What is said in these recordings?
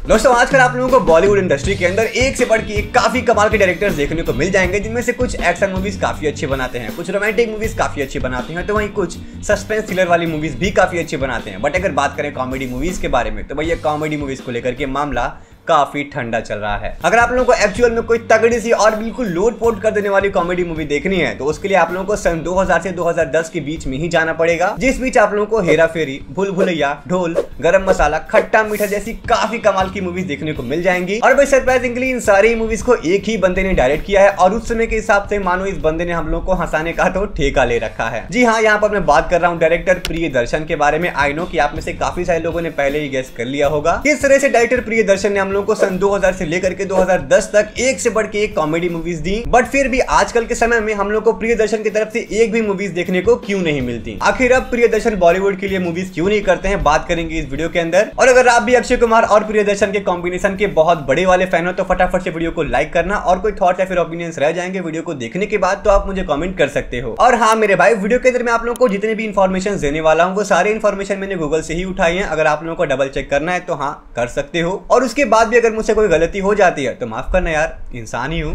दोस्तों आजकल आप लोगों को बॉलीवुड इंडस्ट्री के अंदर एक से बढ़ के एक काफी कमाल के डायरेक्टर्स देखने को मिल जाएंगे, जिनमें से कुछ एक्शन मूवीज काफी अच्छी बनाते हैं, कुछ रोमांटिक मूवीज काफी अच्छी बनाते हैं, तो वहीं कुछ सस्पेंस थ्रिलर वाली मूवीज भी काफी अच्छी बनाते हैं। बट अगर बात करें कॉमेडी मूवीज के बारे में तो भैया कॉमेडी मूवीज को लेकर के मामला काफी ठंडा चल रहा है। अगर आप लोगों को एक्चुअल में कोई तगड़ी सी और बिल्कुल लोट-पोट कर देने वाली कॉमेडी मूवी देखनी है तो उसके लिए आप लोगों को सन 2000 से 2010 के बीच में ही जाना पड़ेगा, जिस बीच आप लोगों को हेरा फेरी, भूल भुलैया, ढोल, गरम मसाला, खट्टा मीठा जैसी काफी कमाल की मूवीज देखने को मिल जाएंगी। और भाई सरप्राइजिंगली इन सारी मूवीज को एक ही बंदे ने डायरेक्ट किया है और उस समय के हिसाब से मानो इस बंदे ने हम लोग को हंसाने का तो ठेका ले रखा है। जी हाँ, यहाँ पर मैं बात कर रहा हूँ डायरेक्टर प्रियदर्शन के बारे में। आई नो कि आप में से काफी सारे लोगों ने पहले ही गेस कर लिया होगा। किस तरह से डायरेक्टर प्रियदर्शन ने हम लोग को सन 2000 से लेकर के 2010 तक एक से बढ़ के एक कॉमेडी मूवीज दी, बट फिर भी आजकल के समय में हम लोग को प्रियदर्शन की तरफ से एक भी मूवीज देखने को क्यों नहीं मिलती। आखिर अब प्रियदर्शन बॉलीवुड के लिए मूवीज क्यों नहीं करते हैं, बात करेंगे इस वीडियो के अंदर। और अगर आप भी अक्षय कुमार और प्रियदर्शन के कॉम्बिनेशन के बहुत बड़े वाले फैन हो तो फटाफट से वीडियो को लाइक करना, और कोई थॉट या फिर ओपिनियंस रह जाएंगे वीडियो को देखने के बाद तो आप मुझे कमेंट कर सकते हो। और हाँ मेरे भाई, वीडियो के अंदर मैं आप लोगों को जितने भी इन्फॉर्मेशन देने वाला हूँ वो सारी इन्फॉर्मेशन मैंने गूगल से ही उठाई है। अगर आप लोगों को डबल चेक करना है तो हाँ कर सकते हो, और उसके बाद भी अगर मुझसे कोई गलती हो जाती है तो माफ करना यार, इंसान ही हूं।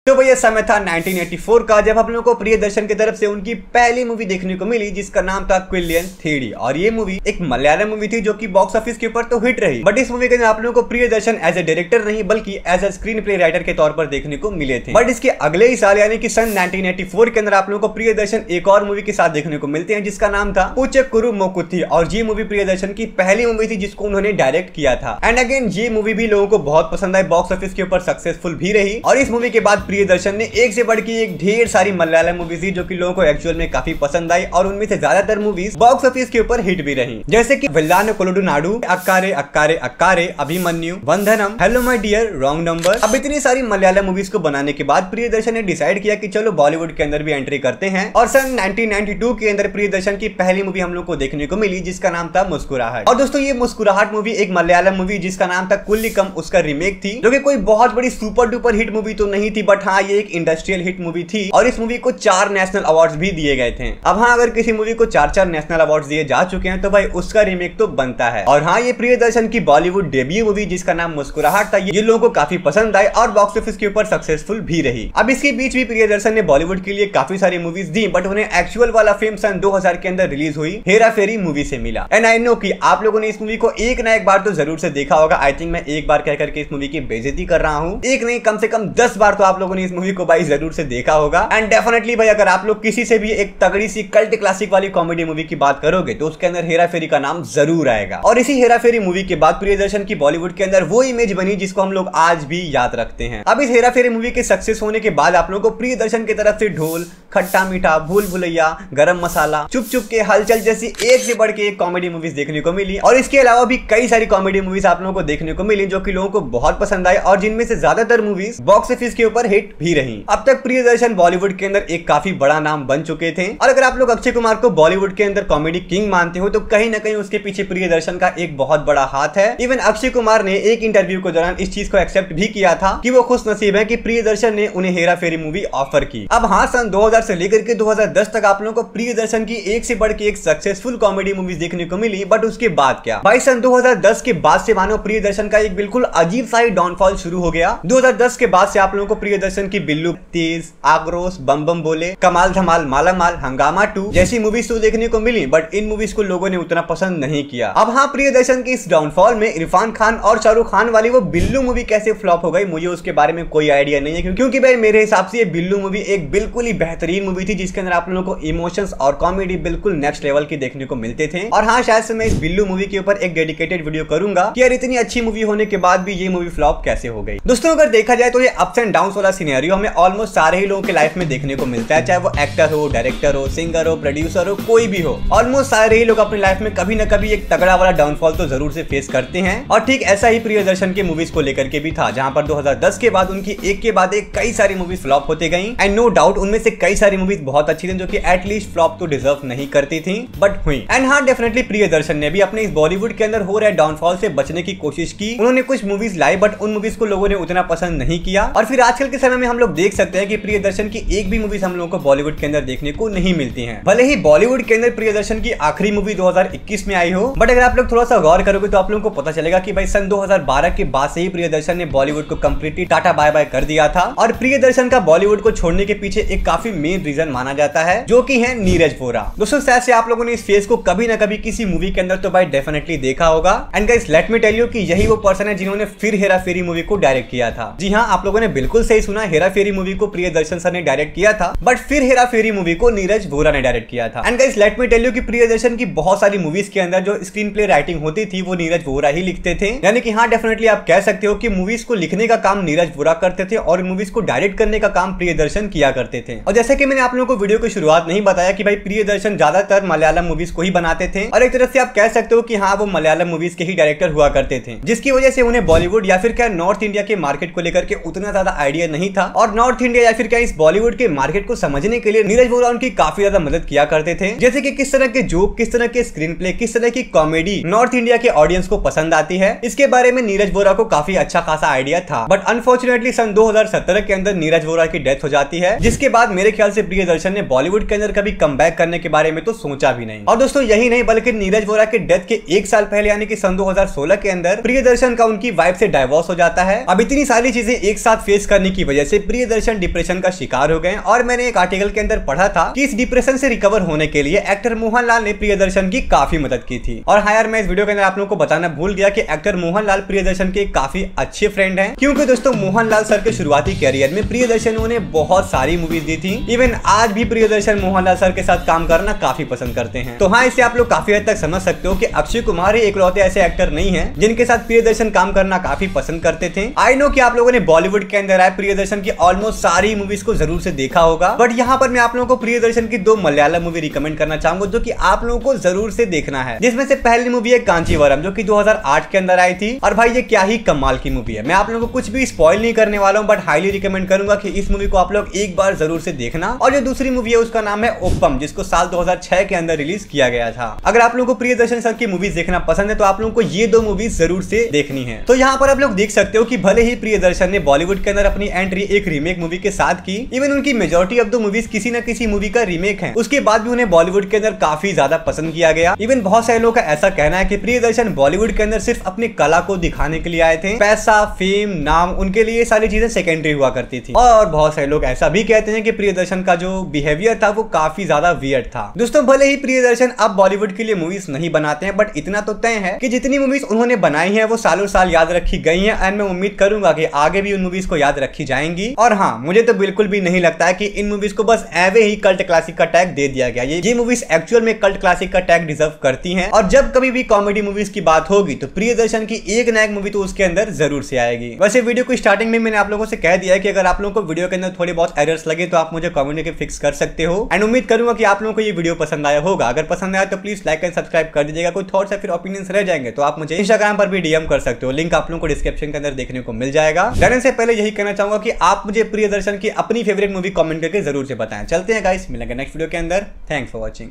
तो भैया समय था 1984 का, जब हम लोगों को प्रियदर्शन की तरफ से उनकी पहली मूवी देखने को मिली जिसका नाम था क्विलियन थ्री। और ये मूवी एक मलयालम मूवी थी जो कि बॉक्स ऑफिस के ऊपर तो हिट रही, बट इस मूवी के अंदर आप लोगों को प्रियदर्शन एज ए डायरेक्टर नहीं बल्कि as a screenplay writer के तौर पर देखने को मिले थे। बट इसके अगले ही साल यानी कि सन 1984 के अंदर आप लोगों को प्रियदर्शन एक और मूवी के साथ देखने को मिलते हैं जिसका नाम था पूचक्कुरु मोकुथी। और ये मूवी प्रियदर्शन की पहली मूवी थी जिसको उन्होंने डायरेक्ट किया था। एंड अगेन ये मूवी भी लोगों को बहुत पसंद आई, बॉक्स ऑफिस के ऊपर सक्सेसफुल भी रही। और इस मूवी के बाद प्रियदर्शन ने एक से बढ़ के एक ढेर सारी मलयालम मूवीज दी जो कि लोगों को एक्चुअल में काफी पसंद आई, और उनमें से ज्यादातर मूवीज बॉक्स ऑफिस के ऊपर हिट भी रही, जैसे कि विल्लान कोलुडु नाडु, Akkare Akkare Akkare, Abhimanyu, Vandanam, hello my dear, wrong number. अब इतनी सारी मलयालम मूवीज को बनाने के बाद प्रियदर्शन ने डिसाइड किया कि चलो बॉलीवुड के अंदर भी एंट्री करते हैं, और सन 1992 के अंदर प्रियदर्शन की पहली मूवी हम लोग को देखने को मिली जिसका नाम था मुस्कुराहट। और दोस्तों ये मुस्कुराहट मूवी एक मलयालम मूवी जिसका नाम था कुल्लिकम, उसका रीमेक थी, जो कि कोई बहुत बड़ी सुपर डुपर हिट मूवी तो नहीं थी, बट हाँ ये एक इंडस्ट्रियल हिट मूवी थी। और इस मूवी को 4 नेशनल अवार्ड्स भी दिए गए थे। अब हाँ, अगर किसी मूवी को 4 नेशनल अवार्ड्स दिए जा चुके हैं तो भाई उसका रीमेक तो बनता है। और हाँ, ये प्रियदर्शन की बॉलीवुड डेब्यू मूवी जिसका नाम मुस्कुराहट था, ये लोगों को काफी पसंद आई और बॉक्स ऑफिस के ऊपर सक्सेसफुल भी रही। अब इसके बीच भी प्रियदर्शन ने बॉलीवुड के लिए काफी सारी मूवीज दी, बट उन्हें एक्चुअल वाला फेम सन 2000 के अंदर रिलीज हुई हेरा फेरी मूवी से मिला। एंड आई नो कि आप लोगों ने इस मूवी को एक ना एक बार तो जरूर से देखा होगा। आई थिंक मैं एक बार कह करके इस मूवी की बेइज्जती कर रहा हूँ, एक नहीं कम से कम 10 बार तो आप लोगों ने इस मूवी को भाई जरूर से देखा होगा। एंड डेफिनेटली भाई अगर आप लोग किसी से भी एक तगड़ी सी कल्ट क्लासिक वाली कॉमेडी मूवी की बात करोगे तो उसके अंदर हेरा फेरी का नाम जरूर आएगा। और इसी हेरा फेरी मूवी के बाद प्रियदर्शन की बॉलीवुड के अंदर वो इमेज बनी जिसको हम लोग आज भी याद रखते हैं। अब इस हेरा फेरी मूवी के सक्सेस होने के बाद आप लोगों को प्रियदर्शन की तरफ से ढोल, खट्टा मीठा, भूल भुलैया, गरम मसाला, चुप चुप के, हलचल जैसी एक से बढ़ के एक कॉमेडी मूवीज देखने को मिली। और इसके अलावा भी कई सारी कॉमेडी मूवीज आप लोगों को देखने को मिली जो कि लोगों को बहुत पसंद आई, और जिनमें से ज्यादातर मूवीज बॉक्स ऑफिस के ऊपर हिट भी रही। अब तक प्रियदर्शन बॉलीवुड के अंदर एक काफी बड़ा नाम बन चुके थे। और अगर आप लोग अक्षय कुमार को बॉलीवुड के अंदर कॉमेडी किंग मानते हो तो कहीं ना कहीं उसके पीछे प्रियदर्शन का एक बहुत बड़ा हाथ है। इवन अक्षय कुमार ने एक इंटरव्यू के दौरान इस चीज को एक्सेप्ट भी किया था कि वो खुश नसीब है कि प्रियदर्शन ने उन्हें हेरा फेरी मूवी ऑफर की। अब हाँ, सन 2000 से लेकर के 2010 तक आप लोगों को प्रियदर्शन की एक से बढ़ के एक सक्सेसफुल कॉमेडी मूवीज देखने को मिली, बट उसके बाद क्या भाई, सन 2010 के बाद से मानो प्रियदर्शन का एक बिल्कुल अजीब सा ही डाउनफॉल शुरू हो गया। 2010 के बाद से आप लोगों को प्रियदर्शन की बिल्लू, तेज, आक्रोश, बम बम बोले, कमाल धमाल, माला माल, हंगामा 2 जैसी मूवीज तो देखने को मिली, बट इन मूवीज को लोगों ने उतना पसंद नहीं किया। अब हाँ, प्रियदर्शन के इस डाउनफॉल में इरफान खान और शाहरुख खान वाली वो बिल्लू मूवी कैसे फ्लॉप हो गई मुझे उसके बारे में कोई आइडिया नहीं है, क्योंकि भाई मेरे हिसाब से ये बिल्लू मूवी एक बिल्कुल ही बेहतरीन मूवी थी जिसके अंदर आप लोगों को इमोशंस और कॉमेडी बिल्कुल नेक्स्ट लेवल की देखने को मिलते थे। और हाँ, शायद से मैं इस बिल्लू मूवी के ऊपर एक डेडिकेटेड वीडियो करूंगा कि यार इतनी अच्छी मूवी होने के बाद भी ये मूवी फ्लॉप कैसे हो गई। दोस्तों अगर देखा जाए तो ये अप्स एंड डाउन्स वाला सिनेरियो हमें ऑलमोस्ट सारे ही लोगों के लाइफ में देखने को मिलता है, चाहे वो एक्टर हो, डायरेक्टर हो, सिंगर हो, प्रोड्यूसर हो, कोई भी हो। ऑलमोस्ट सारे ही लोग अपनी लाइफ में कभी ना कभी एक तगड़ा वाला डाउनफॉल तो जरूर से फेस करते हैं। और ठीक ऐसा ही प्रियदर्शन के मूवीज को लेकर के भी था, जहां पर 2010 के बाद उनकी एक के बाद एक कई सारी मूवीज फ्लॉप होते गई। एंड नो डाउट उनमें से कई कई सारी मूवीज बहुत अच्छी थी जो कि एटलीस्ट फ्लॉप तो डिजर्व नहीं करती थी, बट हुई। एंड हाँ, डेफिनेटली प्रियदर्शन ने भी अपने इस बॉलीवुड के अंदर हो रहे डाउनफॉल से बचने की कोशिश की। उन्होंने कुछ मूवीज लाई, बट उन मूवीज को लोगों ने उतना पसंद नहीं किया। और फिर आजकल के समय में हम लोग देख सकते हैं कि प्रियदर्शन की एक भी मूवीज हम लोगों को बॉलीवुड के अंदर देखने को नहीं मिलती है। भले ही बॉलीवुड के अंदर प्रियदर्शन की आखिरी मूवी 2021 में आई हो, बट अगर आप लोग थोड़ा सा गौर करोगे तो आप लोगों को पता चलेगा कि भाई सन 2012 के बाद से ही प्रियदर्शन ने बॉलीवुड को कंप्लीटली टाटा बाय बाय कर दिया था। और प्रियदर्शन का बॉलीवुड को छोड़ने के पीछे एक काफी मेन रीजन माना जाता है, जो कि है नीरज वोरा। दोस्तों, शायद से आप लोगों ने इस फेस को कभी ना कभी किसी मूवी के अंदर तो भाई डेफिनेटली देखा होगा। And guys, let me tell you कि यही वो पर्सन है जिन्होंने फिर हेरा फेरी मूवी को डायरेक्ट किया था। जी हाँ, आप लोगों ने बिल्कुल सही सुना, हेरा फेरी मूवी को प्रियदर्शन सर ने डायरेक्ट किया था, बट फिर हेरा फेरी मूवी को नीरज वोरा ने डायरेक्ट किया था। And guys, let me tell you कि प्रियदर्शन की बहुत सारी मूवीज के अंदर जो स्क्रीन प्ले राइटिंग होती थी वो नीरज वोरा ही लिखते थे। यानी कि हाँ, डेफिनेटली आप कह सकते हो कि मूवीज को लिखने का काम नीरज वोरा करते थे और मूवीज को डायरेक्ट करने का काम प्रियदर्शन किया करते थे। और जैसे कि मैंने आप लोगों को वीडियो की शुरुआत में ही बताया कि भाई प्रियदर्शन ज्यादातर मलयालम मूवीज को ही बनाते थे, और एक तरह से आप कह सकते हो कि हाँ, वो मलयालम मूवीज के ही डायरेक्टर हुआ करते थे, जिसकी वजह से उन्हें बॉलीवुड या फिर क्या नॉर्थ इंडिया के मार्केट को लेकर के उतना ज्यादा आइडिया नहीं था। और नॉर्थ इंडिया या फिर क्या इस बॉलीवुड के मार्केट को समझने के लिए नीरज वोरा उनकी काफी ज्यादा मदद किया करते थे, जैसे कि किस तरह के जोक, किस तरह के स्क्रीन प्ले, किस तरह की कॉमेडी नॉर्थ इंडिया के ऑडियंस को पसंद आती है। इसके बारे में नीरज वोरा को काफी अच्छा खासा आइडिया था। बट अनफॉर्चुनेटली सन 2017 के अंदर नीरज वोरा की डेथ हो जाती है, जिसके बाद मेरे ख्याल से प्रियदर्शन ने बॉलीवुड के अंदर कभी कमबैक करने के बारे में तो सोचा भी नहीं। और दोस्तों, यही नहीं बल्कि नीरज वोरा के डेथ के एक साल पहले यानी कि सन 2016 के अंदर प्रियदर्शन का उनकी वाइफ से डाइवोर्स हो जाता है। अब इतनी सारी चीजें एक साथ फेस करने की वजह से प्रियदर्शन डिप्रेशन का शिकार हो गए। और मैंने एक आर्टिकल के अंदर पढ़ा था कि इस डिप्रेशन से रिकवर होने के लिए एक्टर मोहनलाल ने प्रियदर्शन की काफी मदद की थी। और हाँ यार, मैं इस वीडियो के अंदर आप लोगों को बताना भूल गया कि एक्टर मोहनलाल प्रियदर्शन के काफी अच्छे फ्रेंड हैं, क्योंकि दोस्तों मोहनलाल सर के शुरुआती कैरियर में प्रियदर्शन ने बहुत सारी मूवीज दी थी। इवन आज भी प्रियदर्शन मोहनलाल सर के साथ काम करना काफी पसंद करते हैं। तो हाँ, इससे आप लोग काफी हद तक समझ सकते हो कि अक्षय कुमार ही इकलौते ऐसे एक्टर नहीं है जिनके साथ प्रियदर्शन काम करना काफी पसंद करते थे। आई नो कि आप लोगों ने बॉलीवुड के अंदर आए प्रियदर्शन की ऑलमोस्ट सारी मूवीज को जरूर से देखा होगा, बट यहाँ पर मैं आप लोगों को प्रियदर्शन की 2 मलयालम मूवी रिकमेंड करना चाहूंगा जो कि आप लोगों को जरूर से देखना है। जिसमें से पहली मूवी है कांचीवरम, जो कि 2008 के अंदर आई थी। और भाई ये क्या ही कमाल की मूवी है। मैं आप लोगों को कुछ भी स्पॉइल नहीं करने वाला हूँ, बट हाईली रिकमेंड करूंगा कि इस मूवी को आप लोग एक बार जरूर से देखना। और जो दूसरी मूवी है उसका नाम है ओपम, जिसको साल 2006 के अंदर रिलीज किया गया था। अगर आप लोगों को प्रियदर्शन सर की मूवीज देखना पसंद है तो आप लोगों को ये 2 मूवीज जरूर से देखनी है। तो यहाँ पर आप लोग देख सकते हो कि भले ही प्रियदर्शन ने बॉलीवुड के अंदर अपनी एंट्री एक रीमेक मूवी के साथ की, इवन उनकी मेजॉरिटी ऑफ द मूवीज किसी न किसी मूवी का रीमेक है, उसके बाद भी उन्हें बॉलीवुड के अंदर काफी ज्यादा पसंद किया गया। इवन बहुत सारे लोगों का ऐसा कहना है कि प्रियदर्शन बॉलीवुड के अंदर सिर्फ अपनी कला को दिखाने के लिए आए थे। पैसा, फेम, नाम, उनके लिए सारी चीजें सेकेंडरी हुआ करती थी। और बहुत सारे लोग ऐसा भी कहते हैं कि प्रियदर्शन का जो बिहेवियर था वो काफी ज्यादा वियर्ड था। दोस्तों, भले ही प्रियदर्शन अब बॉलीवुड के लिए मूवीज नहीं बनाते हैं, बट इतना तो तय है कि जितनी मूवीज उन्होंने बनाई है वो सालों साल याद रखी गई है। एंड मैं उम्मीद करूंगा कि आगे भी उन मूवीज को याद रखी जाएंगी। और हाँ, मुझे तो बिल्कुल भी नहीं लगता है कि इन मूवीज को बस एवे ही कल्ट क्लासिक का टैग दे दिया गया। ये मूवीज एक्चुअल में कल्ट क्लासिक का टैग डिजर्व करती हैं। और जब कभी भी कॉमेडी मूवीज की बात होगी तो प्रियदर्शन की एक ना एक मूवी तो उसके अंदर जरूर से आएगी। वैसे वीडियो को स्टार्टिंग में मैंने आप लोगों से कह दिया है कि अगर आप लोगों को वीडियो के अंदर थोड़े बहुत एरर्स लगे तो आप मुझे कमेंट करके फिक्स कर सकते हो। एंड उम्मीद करूंगा कि आप लोगों को ये वीडियो पसंद आया होगा। अगर पसंद आया तो प्लीज लाइक एंड सब्सक्राइब कर दीजिएगा। कोई थॉट्स या फिर ओपिनियंस रह जाएंगे तो आप मुझे इंस्टाग्राम पर भी डीएम कर सकते हो, लिंक आप लोगों को डिस्क्रिप्शन के अंदर देखने को मिल जाएगा। जाने से पहले यही कहना चाहूंगा कि आप मुझे प्रियदर्शन की अपनी फेवरेट मूवी कमेंट करके जरूर से बताएं। चलते हैं गाइस, मिलेंगे नेक्स्ट वीडियो के अंदर। Thanks for watching.